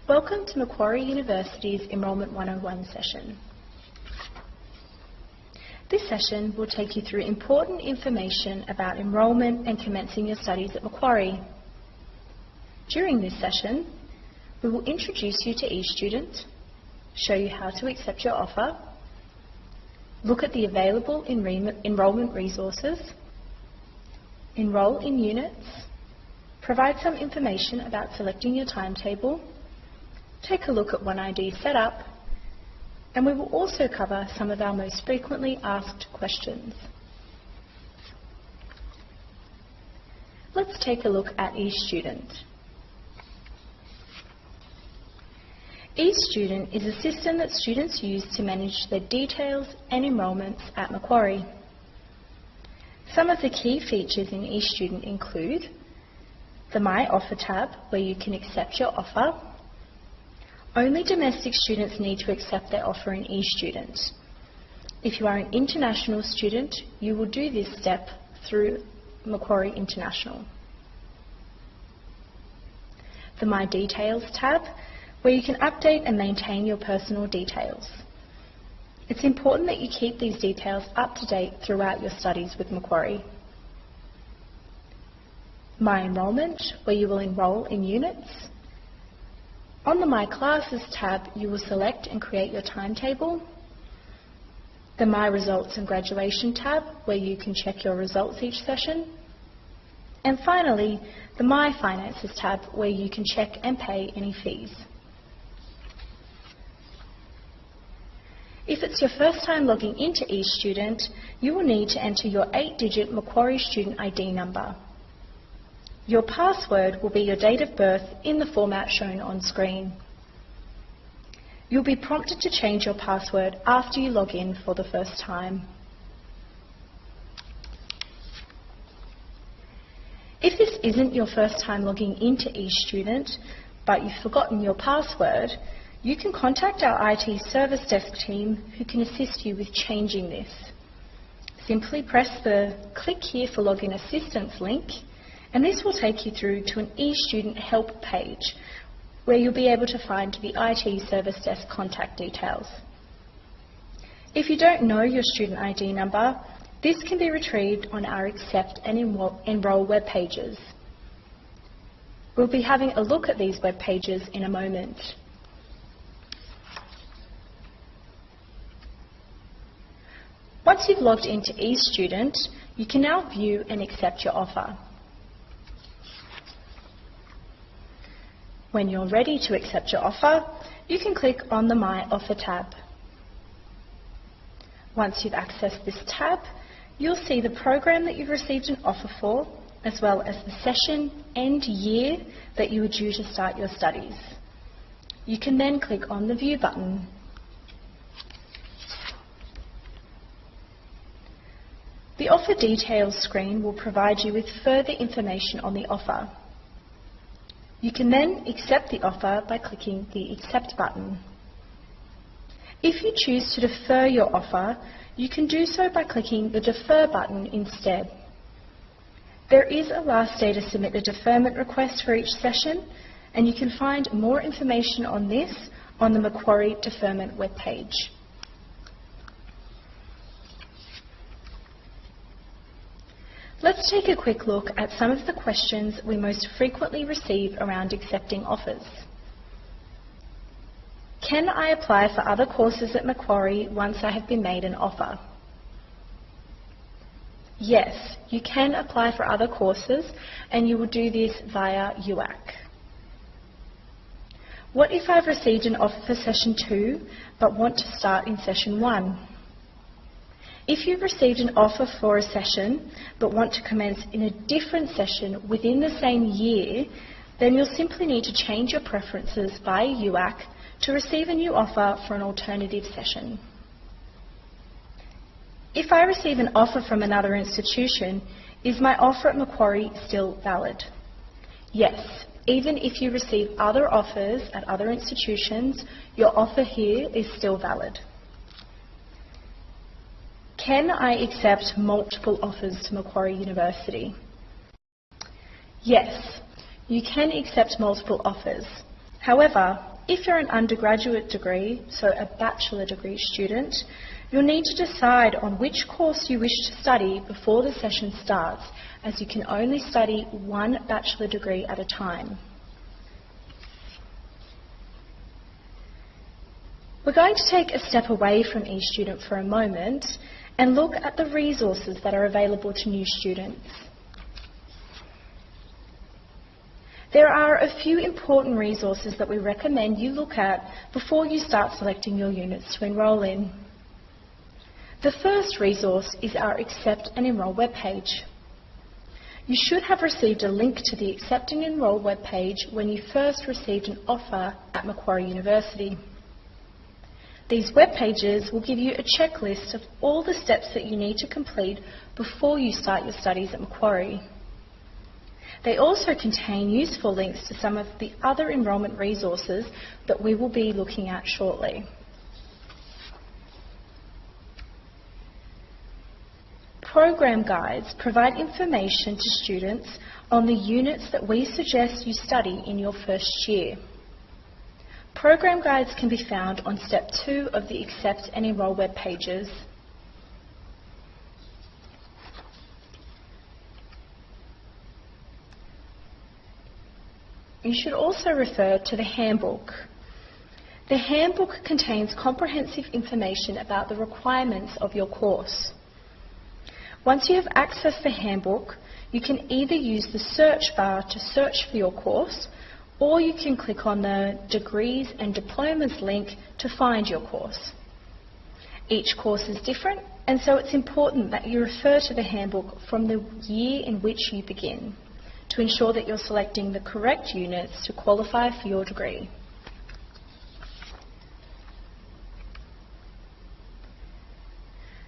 Welcome to Macquarie University's Enrolment 101 session. This session will take you through important information about enrolment and commencing your studies at Macquarie. During this session, we will introduce you to eStudent, show you how to accept your offer, look at the available enrolment resources, enrol in units, provide some information about selecting your timetable, take a look at OneID setup, and we will also cover some of our most frequently asked questions. Let's take a look at eStudent. eStudent is a system that students use to manage their details and enrolments at Macquarie. Some of the key features in eStudent include the My Offer tab, where you can accept your offer. Only domestic students need to accept their offer in eStudent. If you are an international student, you will do this step through Macquarie International. The My Details tab, where you can update and maintain your personal details. It's important that you keep these details up to date throughout your studies with Macquarie. My Enrolment, where you will enrol in units. On the My Classes tab, you will select and create your timetable. The My Results and Graduation tab, where you can check your results each session. And finally, the My Finances tab, where you can check and pay any fees. If it's your first time logging into eStudent, you will need to enter your 8-digit Macquarie student ID number. Your password will be your date of birth in the format shown on screen. You'll be prompted to change your password after you log in for the first time. If this isn't your first time logging into eStudent, but you've forgotten your password, you can contact our IT service desk team who can assist you with changing this. Simply press the Click here for Login Assistance link, and this will take you through to an eStudent help page where you'll be able to find the IT service desk contact details. If you don't know your student ID number, this can be retrieved on our Accept and Enrol web pages. We'll be having a look at these web pages in a moment. Once you've logged into eStudent, you can now view and accept your offer. When you're ready to accept your offer, you can click on the My Offer tab. Once you've accessed this tab, you'll see the program that you've received an offer for, as well as the session and year that you are due to start your studies. You can then click on the View button. The Offer Details screen will provide you with further information on the offer. You can then accept the offer by clicking the Accept button. If you choose to defer your offer, you can do so by clicking the Defer button instead. There is a last day to submit a deferment request for each session, and you can find more information on this on the Macquarie Deferment webpage. Let's take a quick look at some of the questions we most frequently receive around accepting offers. Can I apply for other courses at Macquarie once I have been made an offer? Yes, you can apply for other courses, and you will do this via UAC. What if I've received an offer for Session 2 but want to start in Session 1? If you've received an offer for a session but want to commence in a different session within the same year, then you'll simply need to change your preferences via UAC to receive a new offer for an alternative session. If I receive an offer from another institution, is my offer at Macquarie still valid? Yes, even if you receive other offers at other institutions, your offer here is still valid. Can I accept multiple offers to Macquarie University? Yes, you can accept multiple offers. However, if you're an undergraduate degree, so a bachelor degree student, you'll need to decide on which course you wish to study before the session starts, as you can only study one bachelor degree at a time. We're going to take a step away from eStudent for a moment and look at the resources that are available to new students. There are a few important resources that we recommend you look at before you start selecting your units to enrol in. The first resource is our Accept and Enrol webpage. You should have received a link to the Accept and Enrol webpage when you first received an offer at Macquarie University. These web pages will give you a checklist of all the steps that you need to complete before you start your studies at Macquarie. They also contain useful links to some of the other enrolment resources that we will be looking at shortly. Program guides provide information to students on the units that we suggest you study in your first year. Program guides can be found on Step 2 of the Accept and Enrol web pages. You should also refer to the handbook. The handbook contains comprehensive information about the requirements of your course. Once you have accessed the handbook, you can either use the search bar to search for your course, or you can click on the Degrees and Diplomas link to find your course. Each course is different, and so it's important that you refer to the handbook from the year in which you begin, to ensure that you're selecting the correct units to qualify for your degree.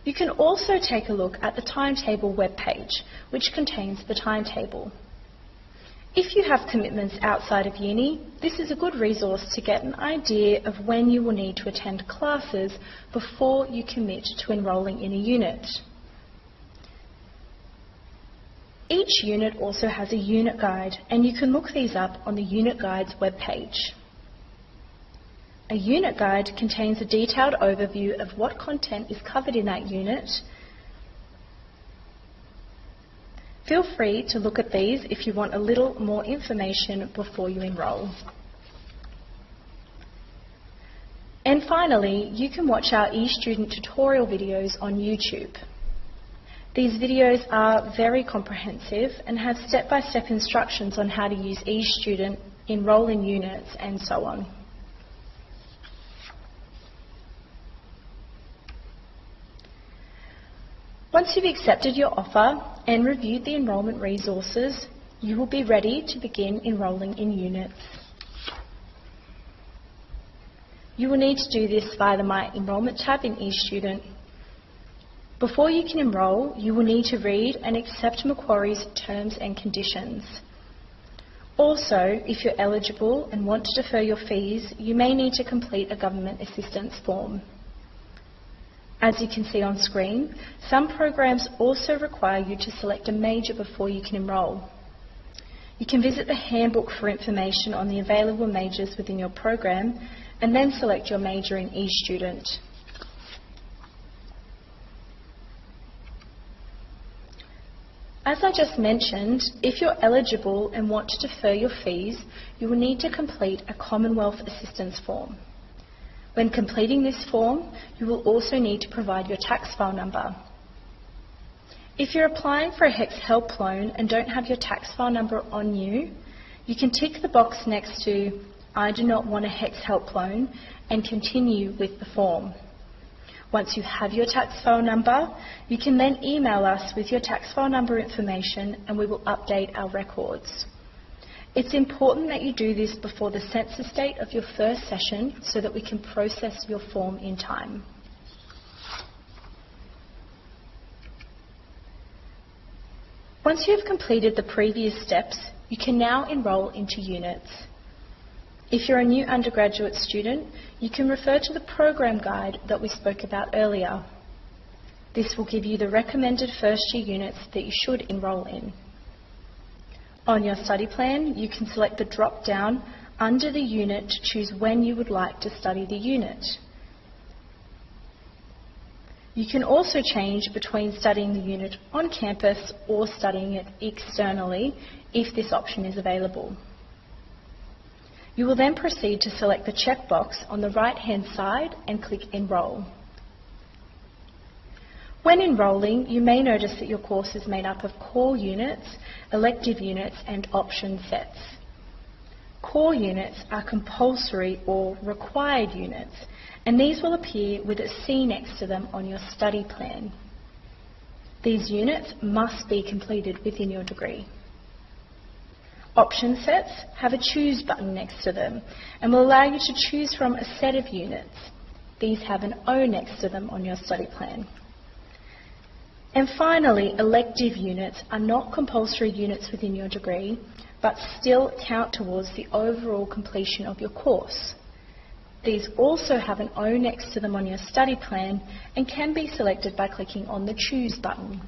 You can also take a look at the Timetable webpage, which contains the timetable. If you have commitments outside of uni, this is a good resource to get an idea of when you will need to attend classes before you commit to enrolling in a unit. Each unit also has a unit guide, and you can look these up on the Unit Guides webpage. A unit guide contains a detailed overview of what content is covered in that unit. Feel free to look at these if you want a little more information before you enrol. And finally, you can watch our eStudent tutorial videos on YouTube. These videos are very comprehensive and have step-by-step instructions on how to use eStudent, enrol in units, and so on. Once you've accepted your offer and reviewed the enrolment resources, you will be ready to begin enrolling in units. You will need to do this via the My Enrolment tab in eStudent. Before you can enrol, you will need to read and accept Macquarie's terms and conditions. Also, if you're eligible and want to defer your fees, you may need to complete a government assistance form. As you can see on screen, some programs also require you to select a major before you can enrol. You can visit the handbook for information on the available majors within your program and then select your major in eStudent. As I just mentioned, if you're eligible and want to defer your fees, you will need to complete a Commonwealth Assistance form. When completing this form, you will also need to provide your tax file number. If you're applying for a HECS-HELP loan and don't have your tax file number on you, you can tick the box next to I do not want a HECS-HELP loan and continue with the form. Once you have your tax file number, you can then email us with your tax file number information and we will update our records. It's important that you do this before the census date of your first session so that we can process your form in time. Once you have completed the previous steps, you can now enrol into units. If you're a new undergraduate student, you can refer to the program guide that we spoke about earlier. This will give you the recommended first year units that you should enrol in. On your study plan, you can select the drop-down under the unit to choose when you would like to study the unit. You can also change between studying the unit on campus or studying it externally if this option is available. You will then proceed to select the checkbox on the right-hand side and click Enrol. When enrolling, you may notice that your course is made up of core units, elective units and option sets. Core units are compulsory or required units, and these will appear with a C next to them on your study plan. These units must be completed within your degree. Option sets have a Choose button next to them and will allow you to choose from a set of units. These have an O next to them on your study plan. And finally, elective units are not compulsory units within your degree, but still count towards the overall completion of your course. These also have an O next to them on your study plan and can be selected by clicking on the Choose button.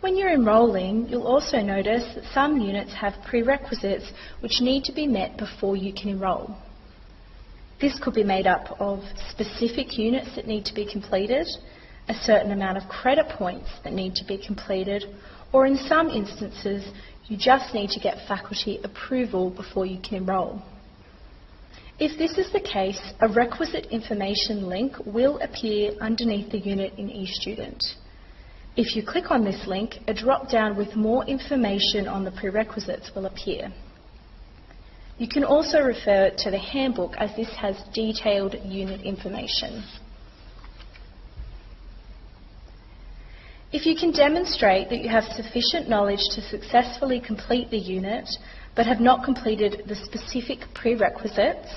When you're enrolling, you'll also notice that some units have prerequisites which need to be met before you can enrol. This could be made up of specific units that need to be completed, a certain amount of credit points that need to be completed, or in some instances, you just need to get faculty approval before you can enrol. If this is the case, a requisite information link will appear underneath the unit in eStudent. If you click on this link, a drop-down with more information on the prerequisites will appear. You can also refer to the handbook as this has detailed unit information. If you can demonstrate that you have sufficient knowledge to successfully complete the unit but have not completed the specific prerequisites,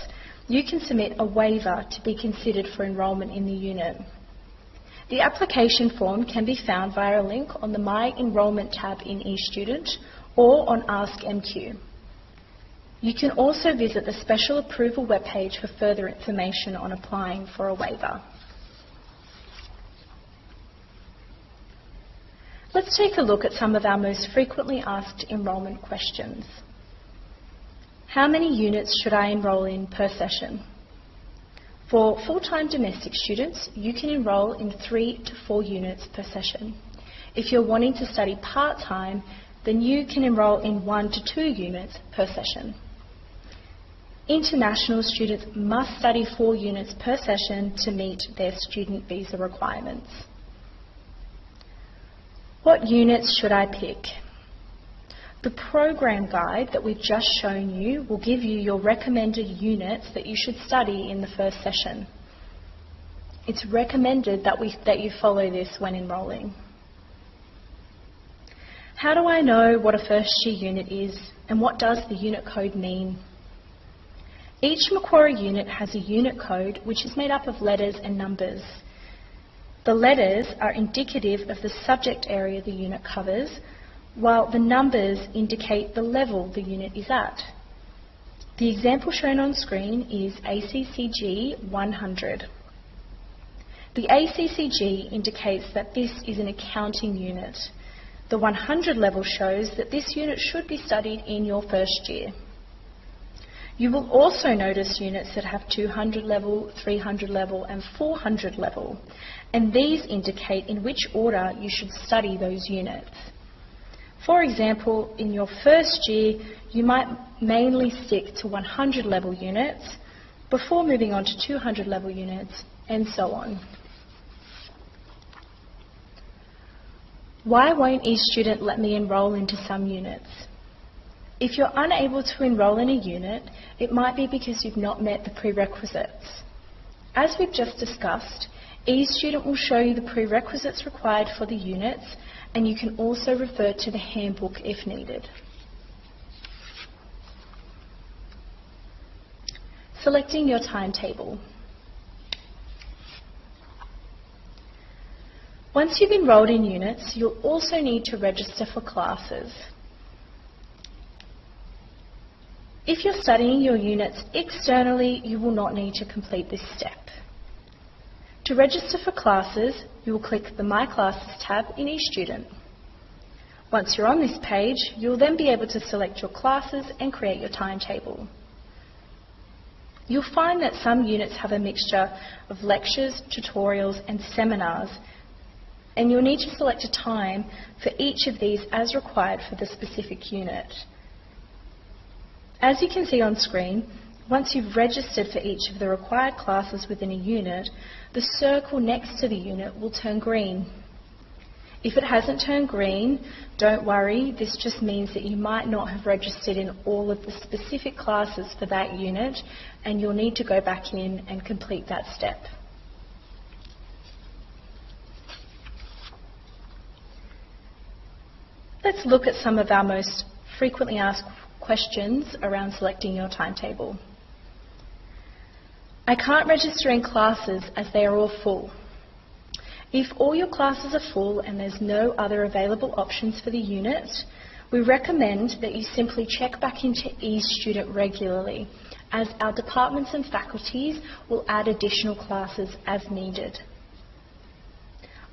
you can submit a waiver to be considered for enrolment in the unit. The application form can be found via a link on the My Enrolment tab in eStudent or on Ask MQ. You can also visit the Special Approval webpage for further information on applying for a waiver. Let's take a look at some of our most frequently asked enrolment questions. How many units should I enrol in per session? For full-time domestic students, you can enrol in 3 to 4 units per session. If you're wanting to study part-time, then you can enrol in 1 to 2 units per session. International students must study 4 units per session to meet their student visa requirements. What units should I pick? The program guide that we've just shown you will give you your recommended units that you should study in the first session. It's recommended that you follow this when enrolling. How do I know what a first year unit is and what does the unit code mean? Each Macquarie unit has a unit code which is made up of letters and numbers. The letters are indicative of the subject area the unit covers, while the numbers indicate the level the unit is at. The example shown on screen is ACCG 100. The ACCG indicates that this is an accounting unit. The 100 level shows that this unit should be studied in your first year. You will also notice units that have 200 level, 300 level and 400 level, and these indicate in which order you should study those units. For example, in your first year, you might mainly stick to 100 level units before moving on to 200 level units, and so on. Why won't eStudent let me enrol into some units? If you're unable to enrol in a unit, it might be because you've not met the prerequisites. As we've just discussed, eStudent will show you the prerequisites required for the units, and you can also refer to the handbook if needed. Selecting your timetable. Once you've enrolled in units, you'll also need to register for classes. If you're studying your units externally, you will not need to complete this step. To register for classes, you will click the My Classes tab in eStudent. Once you're on this page, you'll then be able to select your classes and create your timetable. You'll find that some units have a mixture of lectures, tutorials and seminars, and you'll need to select a time for each of these as required for the specific unit. As you can see on screen, once you've registered for each of the required classes within a unit, the circle next to the unit will turn green. If it hasn't turned green, don't worry, this just means that you might not have registered in all of the specific classes for that unit, and you'll need to go back in and complete that step. Let's look at some of our most frequently asked questions around selecting your timetable. I can't register in classes as they are all full. If all your classes are full and there's no other available options for the unit, we recommend that you simply check back into eStudent regularly, as our departments and faculties will add additional classes as needed.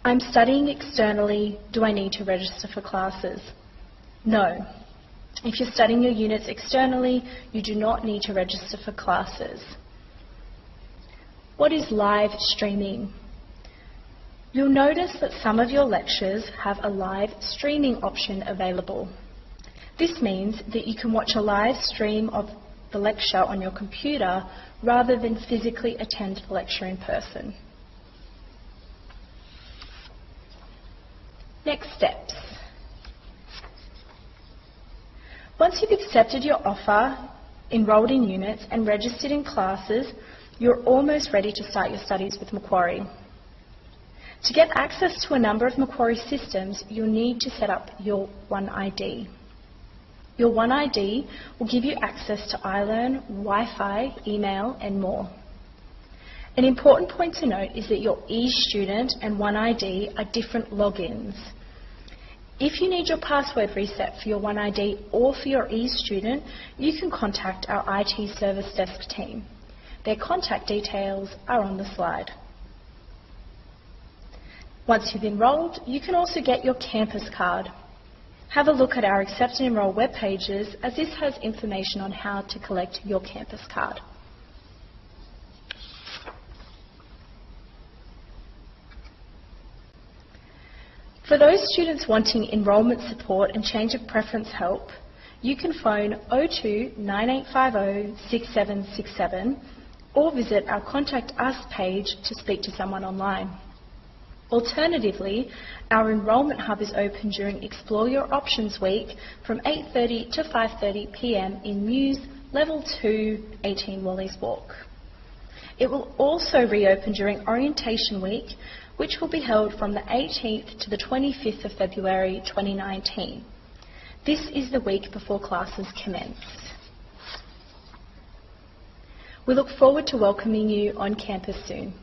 I'm studying externally, do I need to register for classes? No. If you're studying your units externally, you do not need to register for classes. What is live streaming? You'll notice that some of your lectures have a live streaming option available. This means that you can watch a live stream of the lecture on your computer rather than physically attend the lecture in person. Next steps. Once you've accepted your offer, enrolled in units and registered in classes, you're almost ready to start your studies with Macquarie. To get access to a number of Macquarie systems, you'll need to set up your OneID. Your OneID will give you access to iLearn, Wi-Fi, email and more. An important point to note is that your eStudent and OneID are different logins. If you need your password reset for your OneID or for your eStudent, you can contact our IT Service Desk team. Their contact details are on the slide. Once you've enrolled, you can also get your campus card. Have a look at our Accept and Enrol web pages, as this has information on how to collect your campus card. For those students wanting enrolment support and change of preference help, you can phone 02 9850 6767 or visit our Contact Us page to speak to someone online. Alternatively, our Enrolment Hub is open during Explore Your Options Week from 8:30 to 5:30 p.m. in Muse, Level 2, 18 Wallis Walk. It will also reopen during Orientation Week, which will be held from the 18th to the 25th of February 2019. This is the week before classes commence. We look forward to welcoming you on campus soon.